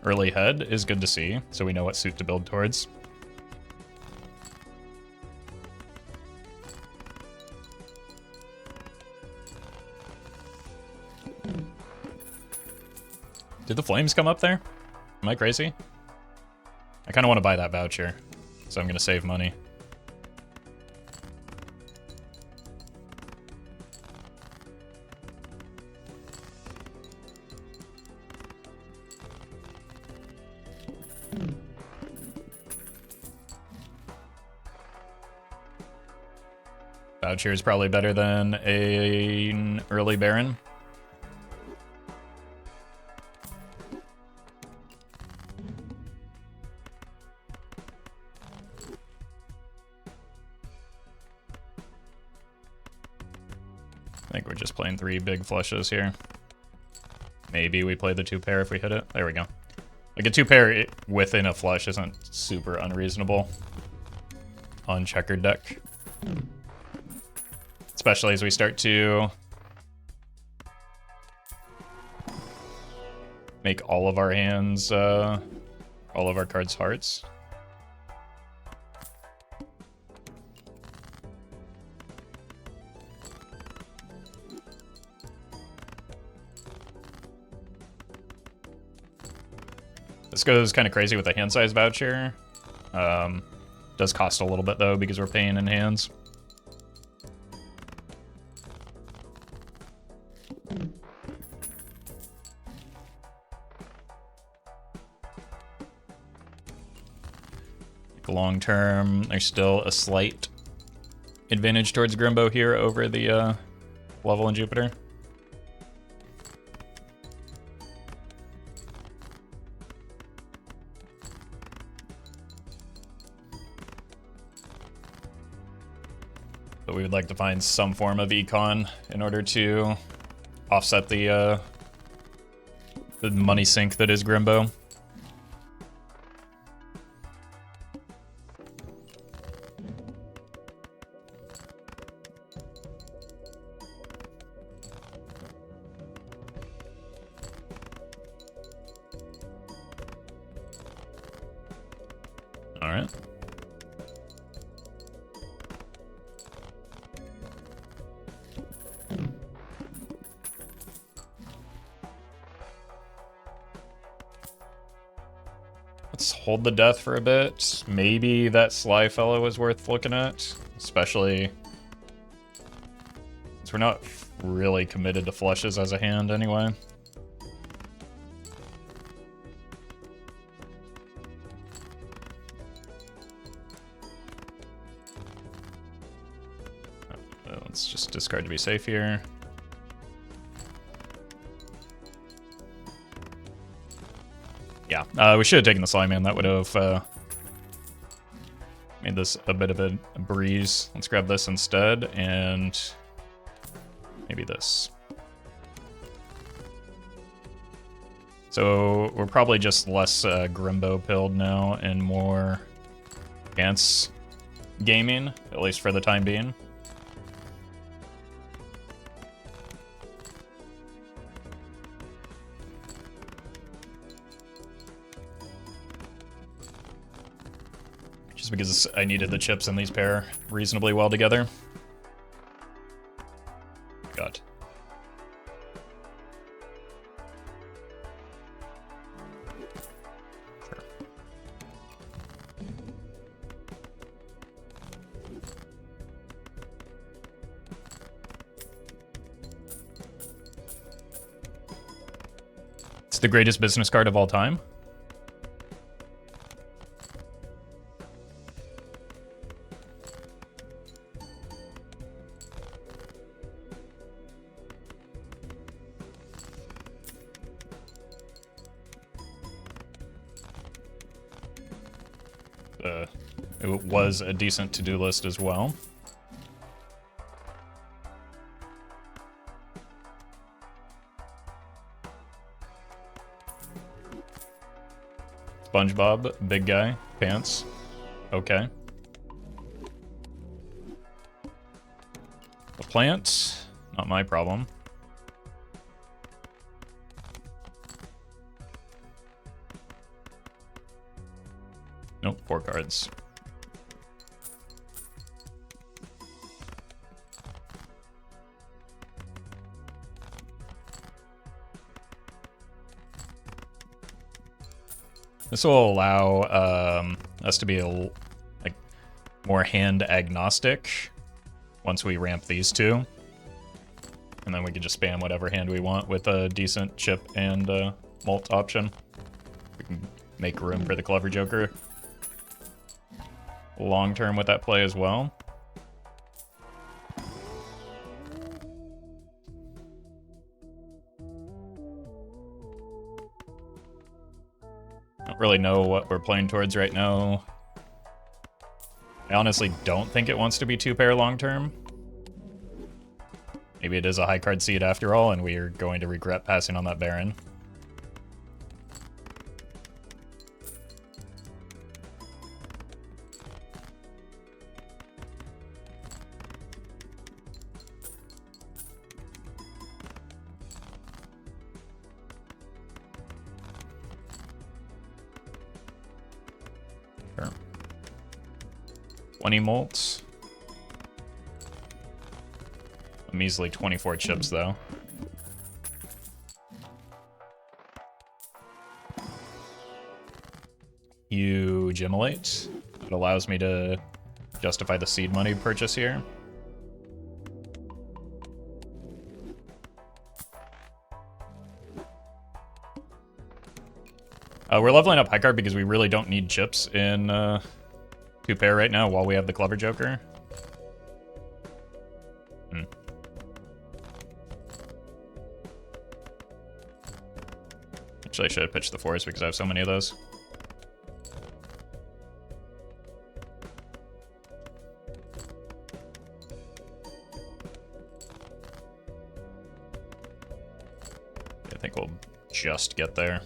early head is good to see, so we know what suit to build towards. Did the flames come up there? Am I crazy? I kind of want to buy that voucher, so I'm going to save money. Voucher is probably better than an early Baron. I think we're just playing 3 big flushes here. Maybe we play the 2 pair if we hit it. There we go. Like a 2 pair within a flush isn't super unreasonable on checkered deck. Especially as we start to make all of our hands, all of our cards hearts. This goes kind of crazy with the hand size voucher. Does cost a little bit though because we're paying in hands. Long term, there's still a slight advantage towards Grimbo here over the level in Jupiter. But we would like to find some form of econ in order to offset the money sink that is Grimbo. All right. Let's hold the death for a bit. Maybe that Sly fellow is worth looking at, especially since we're not really committed to flushes as a hand anyway. Let's just discard to be safe here. Yeah, we should have taken the Slime Man. That would have made this a bit of a breeze. Let's grab this instead, and maybe this. So we're probably just less Grimbo pilled now and more Ants gaming, at least for the time being. Because I needed the chips in these pair reasonably well together. God. Sure. It's the greatest business card of all time. It was a decent to-do list as well. SpongeBob, big guy, pants. Okay. The plant, not my problem. Nope, 4 cards. This will allow us to be like more hand agnostic once we ramp these two. And then we can just spam whatever hand we want with a decent chip and mult option. We can make room for the Clever Joker long term with that play as well. Don't really know what we're playing towards right now. I honestly don't think it wants to be 2-pair long term. Maybe it is a high card seed after all, and we are going to regret passing on that Baron. Sure. 20 molts. A measly 24 chips, though. Huge immolate. It allows me to justify the seed money purchase here. We're leveling up high card because we really don't need chips in 2-pair right now while we have the Clever Joker. Actually, I should have pitched the forest because I have so many of those. I think we'll just get there.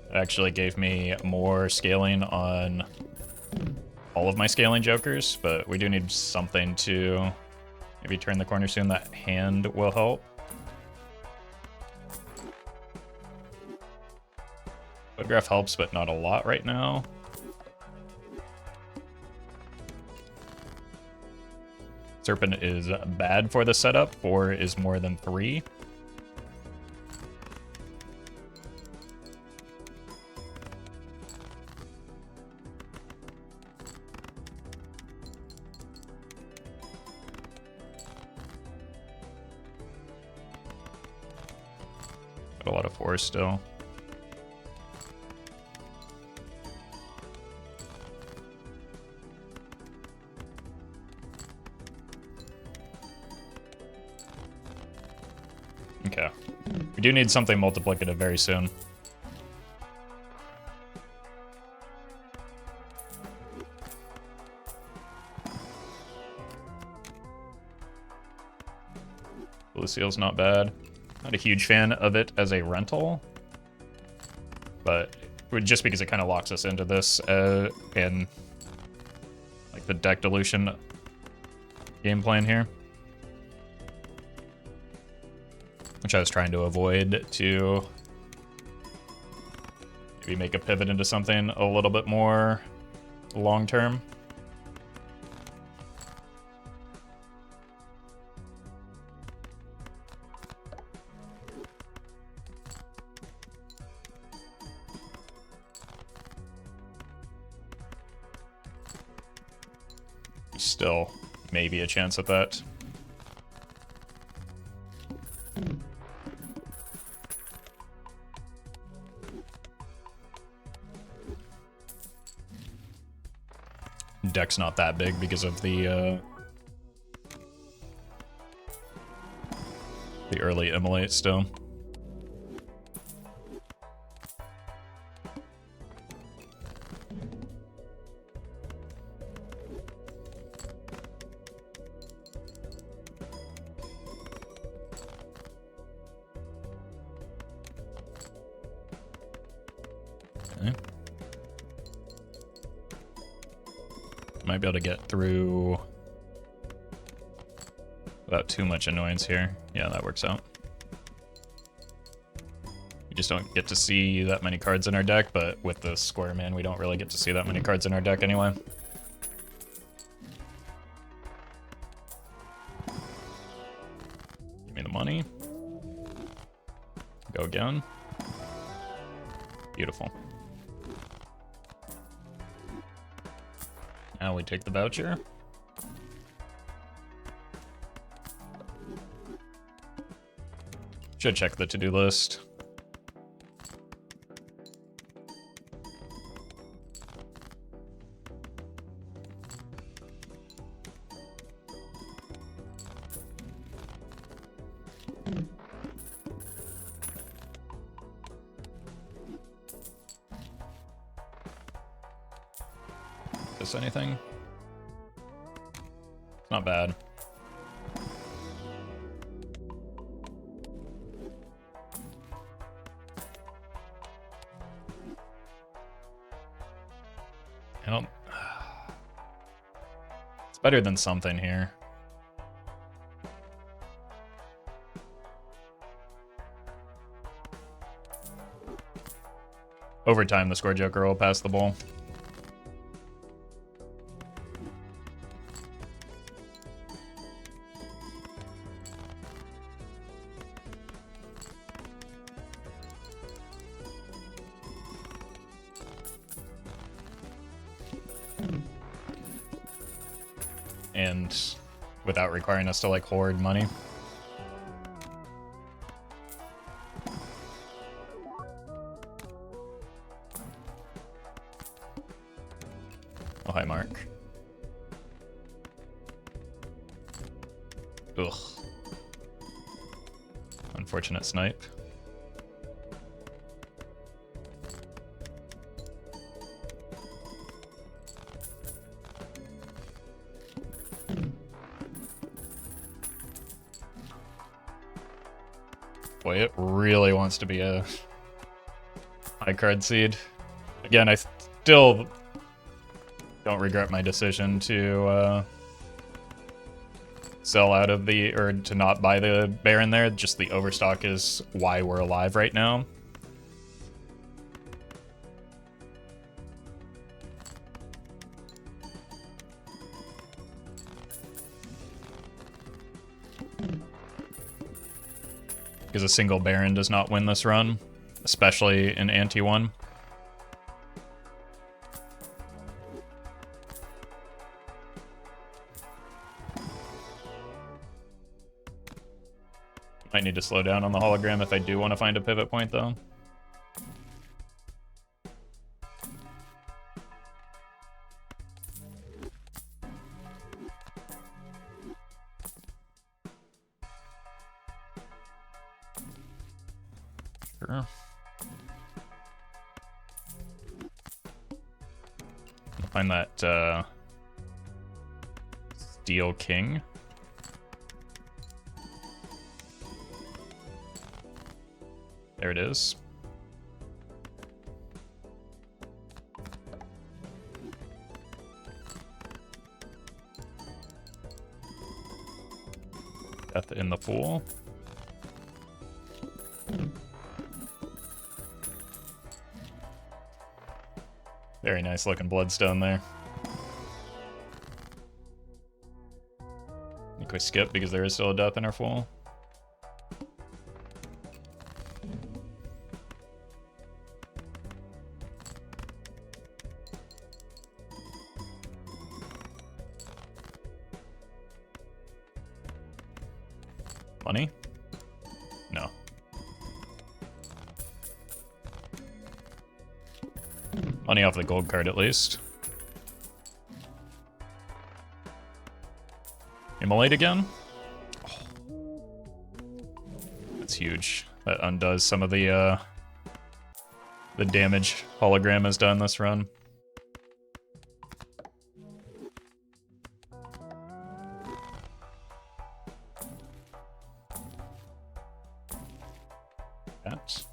It actually gave me more scaling on all of my scaling jokers, but we do need something to maybe turn the corner soon. That hand will help. Photograph helps, but not a lot right now. Serpent is bad for the setup. 4 is more than 3. A lot of 4 still. Okay. We do need something multiplicative very soon. Lucille's not bad. Not a huge fan of it as a rental, but just because it kind of locks us into this and like the deck dilution game plan here, which I was trying to avoid to maybe make a pivot into something a little bit more long term. Still, maybe a chance at that. Deck's not that big because of the early immolate still. Might be able to get through without too much annoyance here. Yeah, that works out. We just don't get to see that many cards in our deck, but with the square man, we don't really get to see that many cards in our deck anyway. Give me the money. Go again. Beautiful. Now we take the voucher. Should check the to-do list. Anything? It's not bad. I don't... It's better than something here. Over time, the score joker will pass the ball. And without requiring us to like hoard money. Oh, hi, Mark. Ugh. Unfortunate snipe. Boy, it really wants to be a high card seed. Again, I still don't regret my decision to sell out of the, or to not buy the Baron there. Just the overstock is why we're alive right now. Because a single Baron does not win this run, especially in Ante 1. Might need to slow down on the hologram if I do want to find a pivot point, though. Sure. I'll find that Steel King. There it is. Death in the Fool. Very nice looking bloodstone there. I think we skip because there is still a death in our Fool. Money? No. Money off the gold card at least. Immolate again? Oh. That's huge. That undoes some of the damage hologram has done this run. That.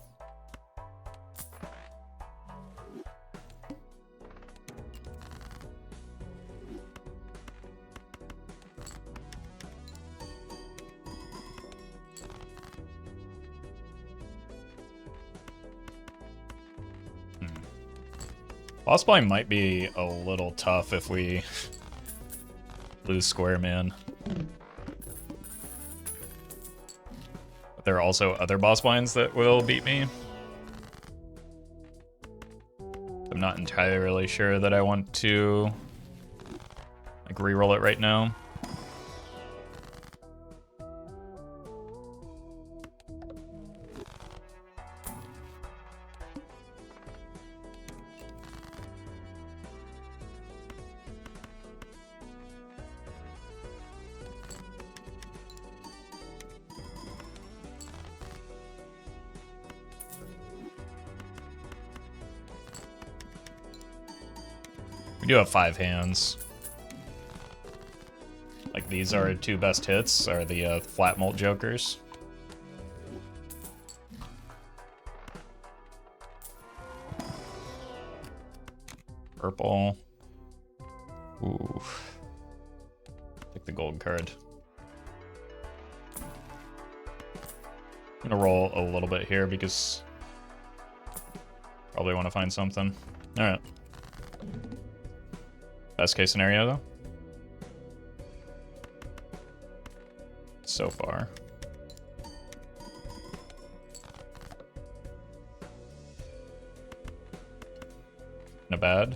Boss blind might be a little tough if we lose square man. But there are also other boss blinds that will beat me. I'm not entirely sure that I want to like reroll it right now. We do have 5 hands. Like, these are 2 best hits, are the flat molt jokers. Purple. Ooh. Take the gold card. I'm gonna roll a little bit here because probably want to find something. Alright. Best case scenario, though. So far. Not bad.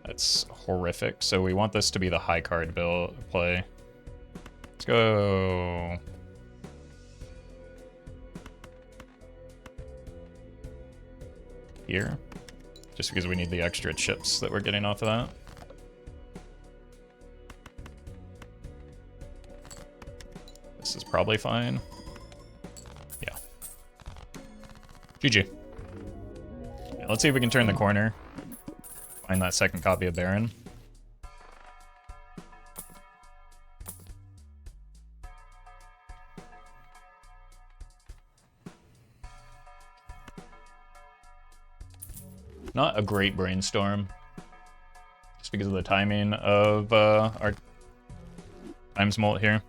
That's horrific. So we want this to be the high card play. Let's go. Here. Just because we need the extra chips that we're getting off of that. This is probably fine. Yeah. GG. Yeah, let's see if we can turn the corner. Find that second copy of Baron. Not a great brainstorm. Just because of the timing of our times molt here.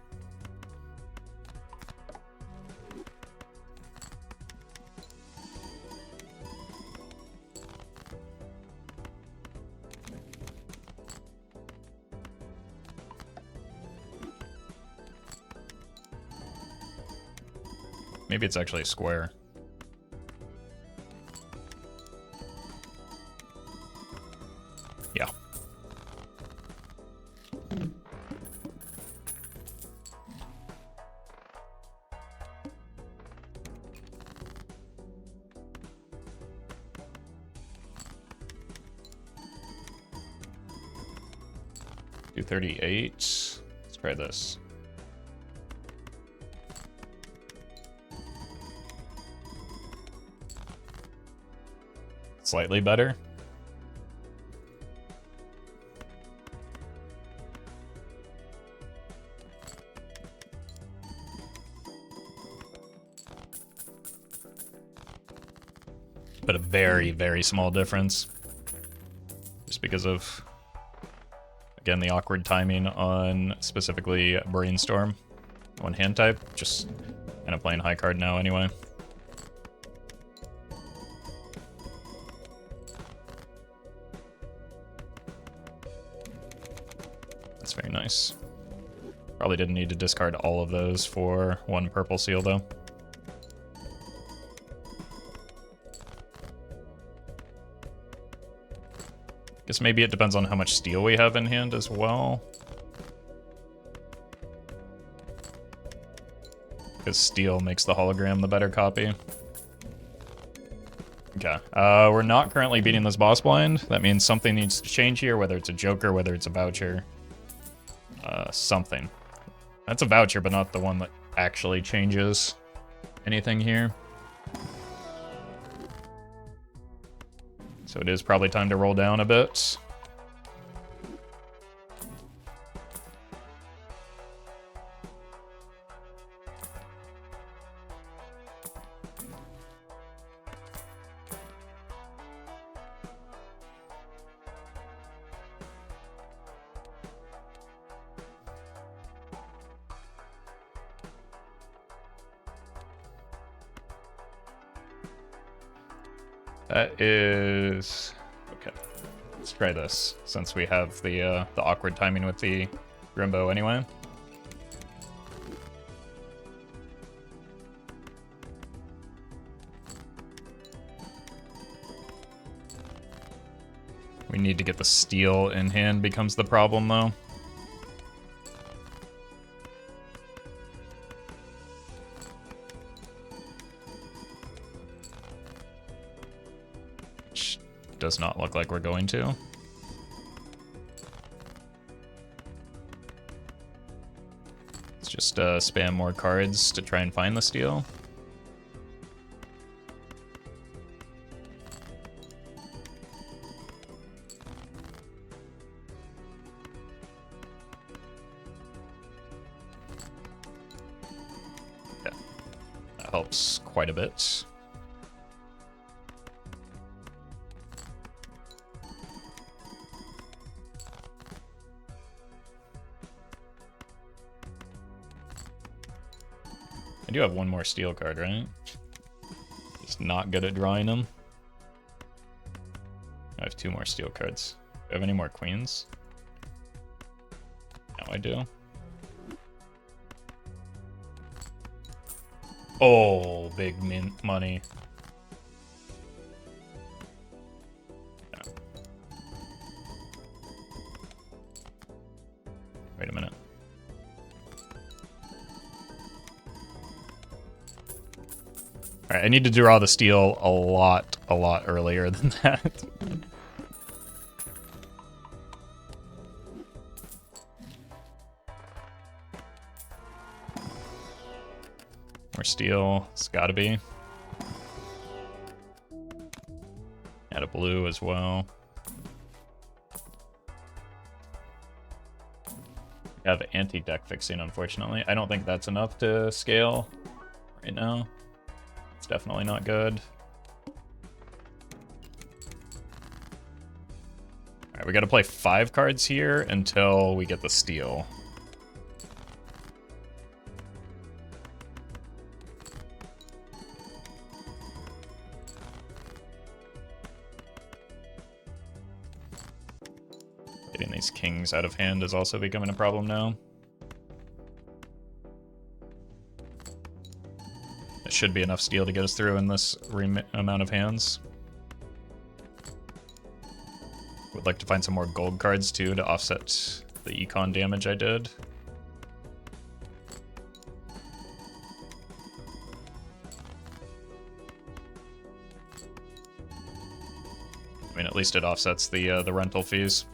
Maybe it's actually a square. Yeah. Do 38. Let's try this. Slightly better. But a very, very small difference. Just because of, again, the awkward timing on specifically Brainstorm. One hand type. Just kind of playing high card now anyway. That's very nice. Probably didn't need to discard all of those for one purple seal, though. Guess maybe it depends on how much steel we have in hand as well. Because steel makes the hologram the better copy. Okay, we're not currently beating this boss blind. That means something needs to change here, whether it's a joker, whether it's a voucher. Something. That's a voucher, but not the one that actually changes anything here. So it is probably time to roll down a bit. That is okay. Let's try this since we have the awkward timing with the Grimbo anyway. We need to get the steel in hand becomes the problem though. Which does not look like we're going to. Let's just spam more cards to try and find the steel. Helps quite a bit. I do have one more steel card, right? Just not good at drawing them. I have two more steel cards. Do I have any more queens? Now I do. Oh, big mint money. Yeah. Wait a minute. Alright, I need to draw the steel a lot earlier than that. More steel, it's gotta be. Add a blue as well. We have anti-deck fixing, unfortunately. I don't think that's enough to scale right now. It's definitely not good. Alright, we gotta play 5 cards here until we get the steel. Getting these kings out of hand is also becoming a problem now. It should be enough steel to get us through in this amount of hands. Would like to find some more gold cards too to offset the econ damage I did. I mean, at least it offsets the rental fees.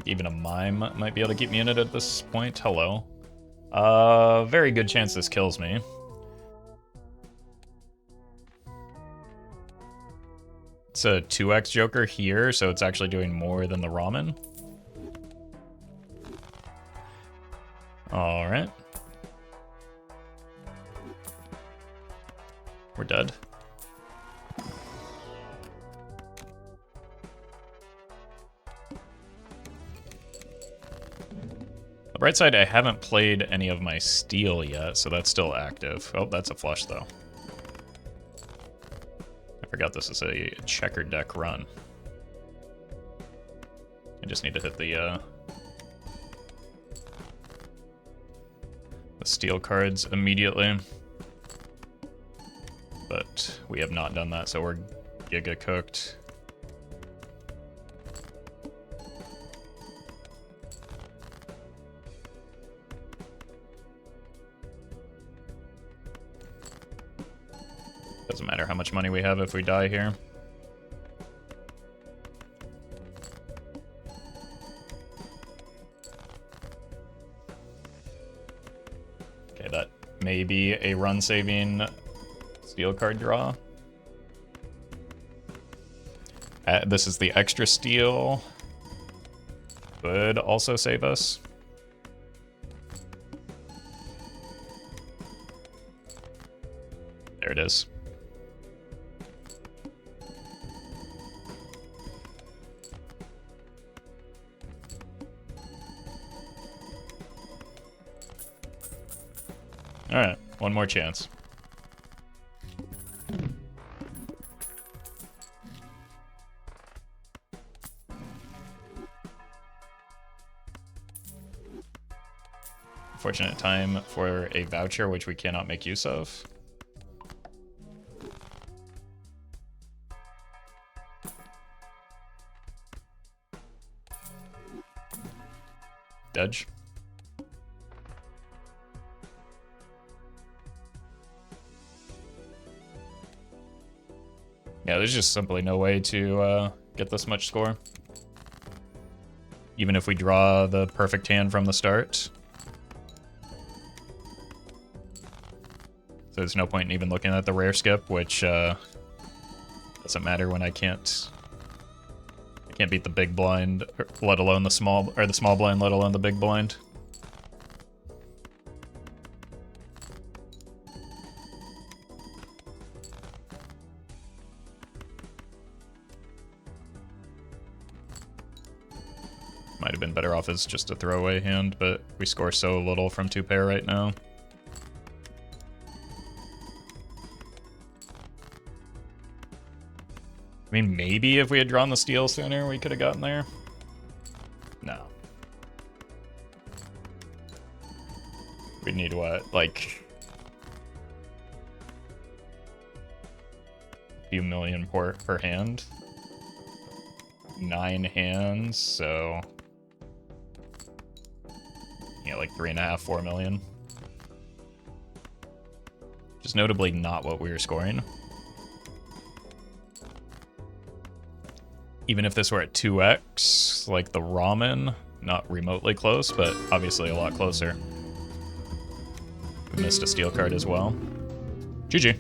Even a mime might be able to keep me in it at this point. Hello. Very good chance this kills me. It's a 2x Joker here, so it's actually doing more than the ramen. Alright. We're dead. Right side, I haven't played any of my steel yet, so that's still active. Oh, that's a flush, though. I forgot this is a checkered deck run. I just need to hit the steel cards immediately. But we have not done that, so we're giga cooked. Doesn't matter how much money we have if we die here. Okay, that may be a run-saving steel card draw. This is the extra steel. Could also save us. There it is. Alright, one more chance. Fortunate time for a voucher, which we cannot make use of. Dodge. Yeah, there's just simply no way to get this much score. Even if we draw the perfect hand from the start. So there's no point in even looking at the rare skip, which doesn't matter when I can't beat the big blind, let alone the small blind, let alone the big blind. Might have been better off as just a throwaway hand, but we score so little from 2-pair right now. I mean, maybe if we had drawn the steal sooner, we could have gotten there. No. We'd need what? Like a few million per hand. 9 hands, so yeah, like 3.5, 4 million. Just notably not what we were scoring. Even if this were at 2x, like the ramen, not remotely close, but obviously a lot closer. We missed a steal card as well. GG.